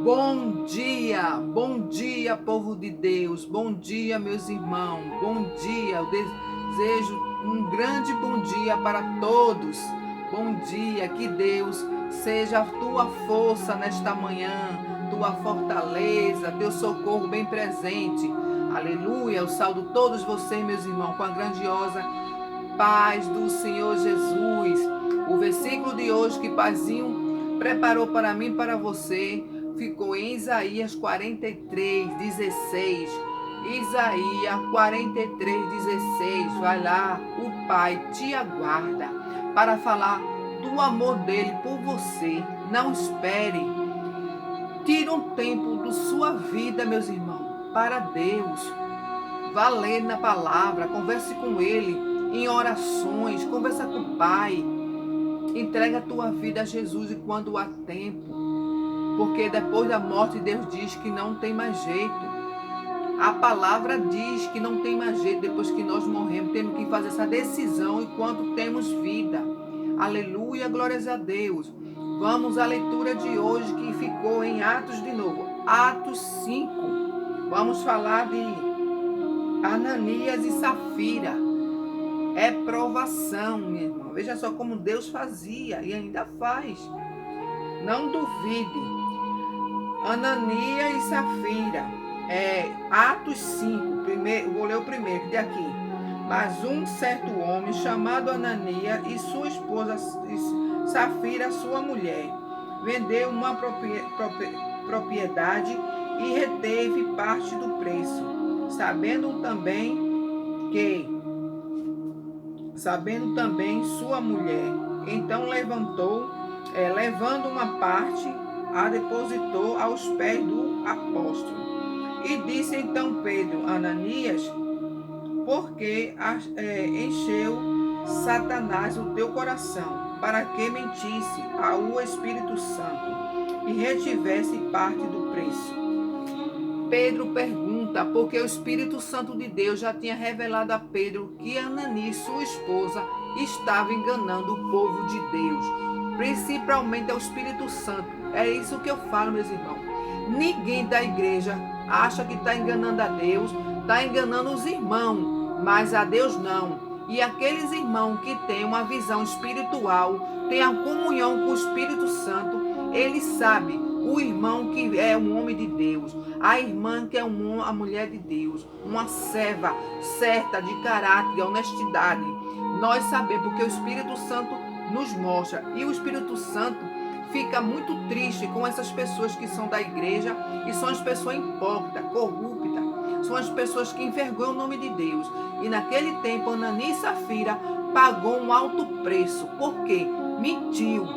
Bom dia, povo de Deus, bom dia, meus irmãos, bom dia, eu desejo um grande bom dia para todos, bom dia, que Deus seja a tua força nesta manhã, tua fortaleza, teu socorro bem presente, aleluia, eu saúdo todos vocês, meus irmãos, com a grandiosa paz do Senhor Jesus. O versículo de hoje que Paizinho preparou para mim e para você ficou em Isaías 43:16. Isaías 43:16. Vai lá, o Pai te aguarda para falar do amor dele por você. Não espere. Tire um tempo da sua vida, meus irmãos, para Deus. Vá ler na palavra, converse com ele em orações, conversa com o Pai. Entrega a tua vida a Jesus enquanto há tempo. Porque depois da morte Deus diz que não tem mais jeito. A palavra diz que não tem mais jeito depois que nós morremos. Temos que fazer essa decisão enquanto temos vida. Aleluia, glórias a Deus. Vamos à leitura de hoje que ficou em Atos de novo. Atos 5. Vamos falar de Ananias e Safira. É provação, minha irmã. Veja só como Deus fazia e ainda faz. Não duvide. Ananias e Safira. Atos 5. Vou ler o primeiro, que é aqui. Mas um certo homem chamado Ananias e sua esposa Safira, sua mulher, vendeu uma propriedade e reteve parte do preço, sabendo também sua mulher. Então levando uma parte, a depositou aos pés do apóstolo. E disse então Pedro: Ananias, por que encheu Satanás o teu coração, para que mentisse ao Espírito Santo e retivesse parte do preço? Pedro pergunta, porque o Espírito Santo de Deus já tinha revelado a Pedro que Ananias, sua esposa, estava enganando o povo de Deus. Principalmente é o Espírito Santo. É isso que eu falo, meus irmãos. Ninguém da igreja acha que está enganando a Deus, está enganando os irmãos, mas a Deus não. E aqueles irmãos que têm uma visão espiritual, têm a comunhão com o Espírito Santo, eles sabem o irmão que é um homem de Deus, a irmã que é a mulher de Deus, uma serva certa de caráter e honestidade. Nós sabemos porque o Espírito Santo nos mostra, e o Espírito Santo fica muito triste com essas pessoas que são da igreja e são as pessoas hipócritas, corruptas, são as pessoas que envergonham o nome de Deus. E naquele tempo Ananias e Safira pagou um alto preço, porque mentiu,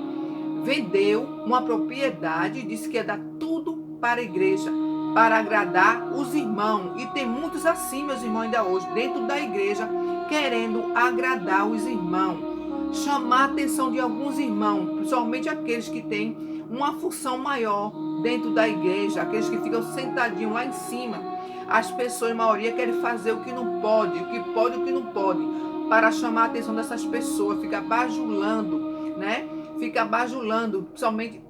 vendeu uma propriedade, disse que ia dar tudo para a igreja, para agradar os irmãos. E tem muitos assim, meus irmãos, ainda hoje, dentro da igreja, querendo agradar os irmãos, chamar a atenção de alguns irmãos, principalmente aqueles que têm uma função maior dentro da igreja, aqueles que ficam sentadinhos lá em cima. As pessoas, a maioria, querem fazer o que não pode, o que pode e o que não pode, para chamar a atenção dessas pessoas, fica bajulando, né? Fica bajulando, principalmente.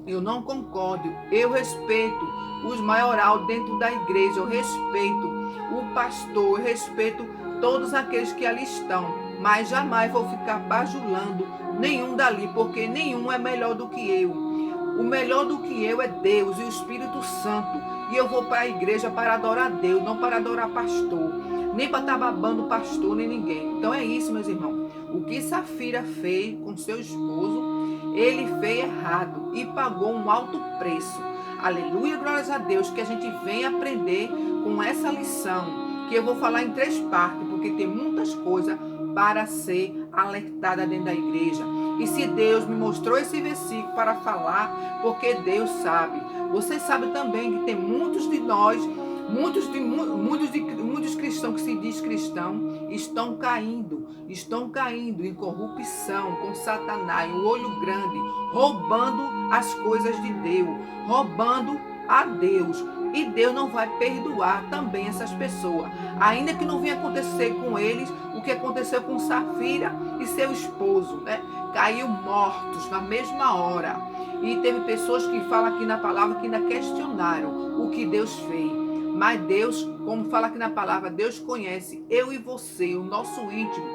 Eu não concordo, eu respeito os maioral dentro da igreja, eu respeito o pastor, eu respeito todos aqueles que ali estão, mas jamais vou ficar bajulando nenhum dali, porque nenhum é melhor do que eu. O melhor do que eu é Deus e o Espírito Santo, e eu vou para a igreja para adorar Deus, não para adorar pastor, nem para estar babando pastor, nem ninguém. Então é isso, meus irmãos. O que Safira fez com seu esposo, ele fez errado e pagou um alto preço. Aleluia, glórias a Deus, que a gente venha aprender com essa lição, que eu vou falar em 3 partes, porque tem muitas coisas para ser alertada dentro da igreja. E se Deus me mostrou esse versículo para falar, porque Deus sabe. Você sabe também que tem muitos de nós, muitos cristãos que se diz cristão, estão caindo em corrupção com Satanás, o olho grande, roubando as coisas de Deus, roubando a Deus. E Deus não vai perdoar também essas pessoas. Ainda que não venha acontecer com eles o que aconteceu com Safira e seu esposo, né, caiu mortos na mesma hora. E teve pessoas que falam aqui na palavra que ainda questionaram o que Deus fez. Mas Deus, como fala aqui na palavra, Deus conhece eu e você, o nosso íntimo.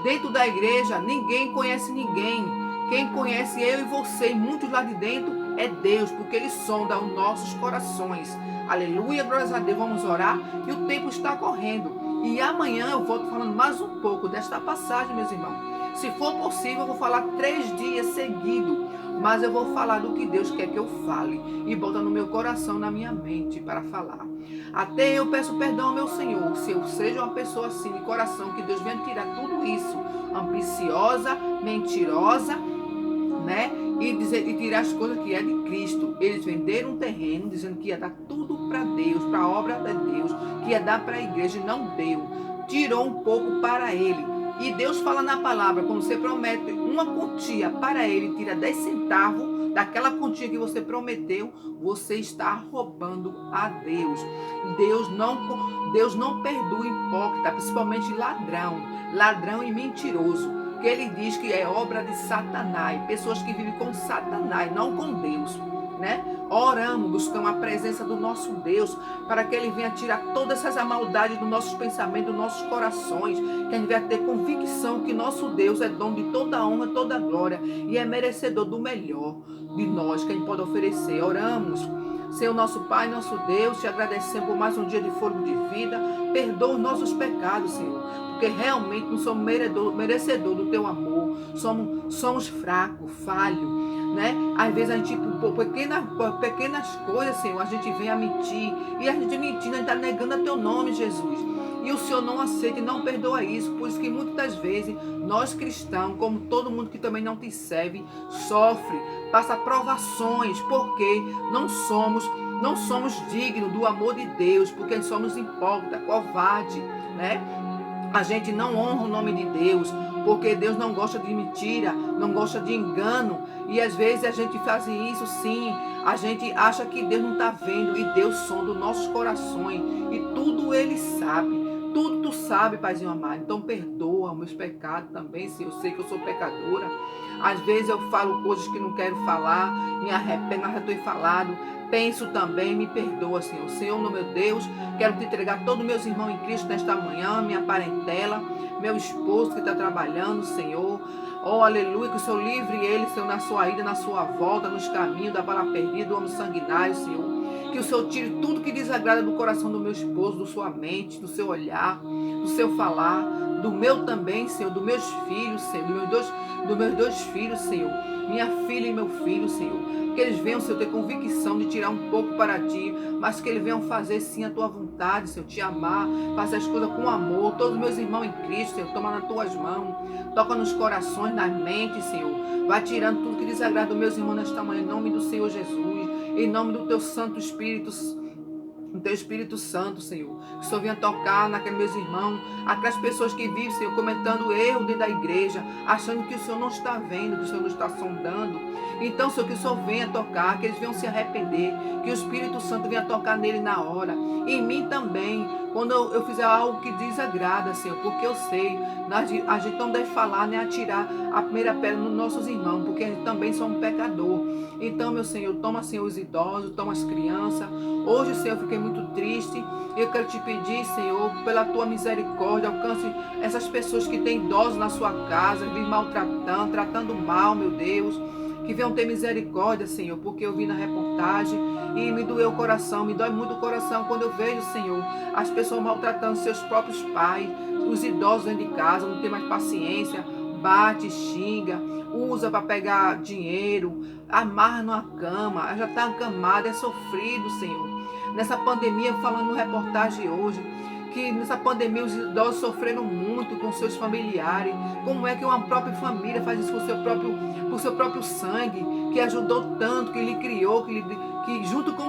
Dentro da igreja, ninguém conhece ninguém. Quem conhece eu e você, e muitos lá de dentro, é Deus, porque Ele sonda os nossos corações. Aleluia, glórias a Deus. Vamos orar e o tempo está correndo. E amanhã eu volto falando mais um pouco desta passagem, meus irmãos. Se for possível, eu vou falar 3 dias seguidos. Mas eu vou falar do que Deus quer que eu fale. E bota no meu coração, na minha mente, para falar. Até eu peço perdão ao meu Senhor, se eu seja uma pessoa assim de coração, que Deus venha tirar tudo isso, ambiciosa, mentirosa, né? E tirar as coisas que é de Cristo. Eles venderam um terreno, dizendo que ia dar tudo para Deus, para a obra de Deus, que ia dar para a igreja e não deu. Tirou um pouco para ele. E Deus fala na palavra, quando você promete uma quantia para ele, tira 10 centavos daquela quantia que você prometeu, você está roubando a Deus. Deus não perdoa hipócrita, principalmente ladrão e mentiroso, que ele diz que é obra de Satanás, pessoas que vivem com Satanás, não com Deus, né? Oramos, buscamos a presença do nosso Deus, para que Ele venha tirar todas essas maldades dos nossos pensamentos, dos nossos corações, que a gente venha ter convicção que nosso Deus é dono de toda a honra, toda a glória, e é merecedor do melhor de nós que a gente pode oferecer. Oramos. Senhor nosso Pai, nosso Deus, te agradecemos por mais um dia de fôlego de vida. Perdoa os nossos pecados, Senhor, porque realmente não somos merecedor do teu amor. Somos fracos, falhos, né? Às vezes a gente, por pequenas coisas, Senhor, a gente vem a mentir. E a gente mentindo, a gente está negando a teu nome, Jesus. E o Senhor não aceita e não perdoa isso. Por isso que muitas das vezes nós cristãos, como todo mundo que também não te serve, sofre, passa provações, porque não somos dignos do amor de Deus, porque somos hipócritas, covarde, né? A gente não honra o nome de Deus, porque Deus não gosta de mentira, não gosta de engano. E às vezes a gente faz isso sim, a gente acha que Deus não está vendo, e Deus sonda os nossos corações, e tudo Ele sabe. Tudo tu sabe, Paizinho amado. Então perdoa os meus pecados também, se eu sei que eu sou pecadora. Às vezes eu falo coisas que não quero falar, me arrependo, mas já estou falado. Penso também, me perdoa, Senhor. Senhor, meu Deus, quero te entregar todos meus irmãos em Cristo nesta manhã, minha parentela, meu esposo que está trabalhando, Senhor. Oh, aleluia, que o Senhor livre ele, Senhor, na sua ida, na sua volta, nos caminhos da bala perdida, do homem sanguinário, Senhor. Que o Senhor tire tudo que desagrada do coração do meu esposo, da sua mente, do seu olhar, do seu falar, do meu também, Senhor, dos meus filhos, Senhor, dos meus dois filhos, Senhor, minha filha e meu filho, Senhor. Que eles venham, Senhor, ter convicção de tirar um pouco para ti, mas que eles venham fazer sim a tua vontade, Senhor, te amar, fazer as coisas com amor. Todos os meus irmãos em Cristo, Senhor, toma nas tuas mãos, toca nos corações, nas mentes, Senhor. Vai tirando tudo que desagrada dos meus irmãos nesta manhã, em nome do Senhor Jesus, em nome do teu Santo Espírito, do teu Espírito Santo, Senhor. Que o Senhor venha tocar naqueles meus irmãos, aquelas pessoas que vivem, Senhor, cometendo erro dentro da igreja, achando que o Senhor não está vendo, que o Senhor não está sondando. Então, Senhor, que o Senhor venha tocar, que eles venham se arrepender, que o Espírito Santo venha tocar nele na hora. E em mim também, quando eu fizer algo que desagrada, Senhor, porque eu sei, a gente não deve falar nem atirar a primeira pedra nos nossos irmãos, porque a gente também somos pecador. Então, meu Senhor, toma, Senhor, os idosos, toma as crianças. Hoje, Senhor, eu fiquei muito triste. Eu quero te pedir, Senhor, pela tua misericórdia, alcance essas pessoas que têm idosos na sua casa, vivem maltratando, tratando mal, meu Deus. Que venham ter misericórdia, Senhor, porque eu vi na reportagem e me doeu o coração, me dói muito o coração quando eu vejo, Senhor, as pessoas maltratando seus próprios pais, os idosos dentro de casa, não tem mais paciência, bate, xinga, usa para pegar dinheiro, amarra numa cama, já está acamada, é sofrido, Senhor. Nessa pandemia, falando no reportagem hoje, que nessa pandemia os idosos sofreram muito com seus familiares. Como é que uma própria família faz isso por seu próprio sangue, que ajudou tanto, que lhe criou, que junto com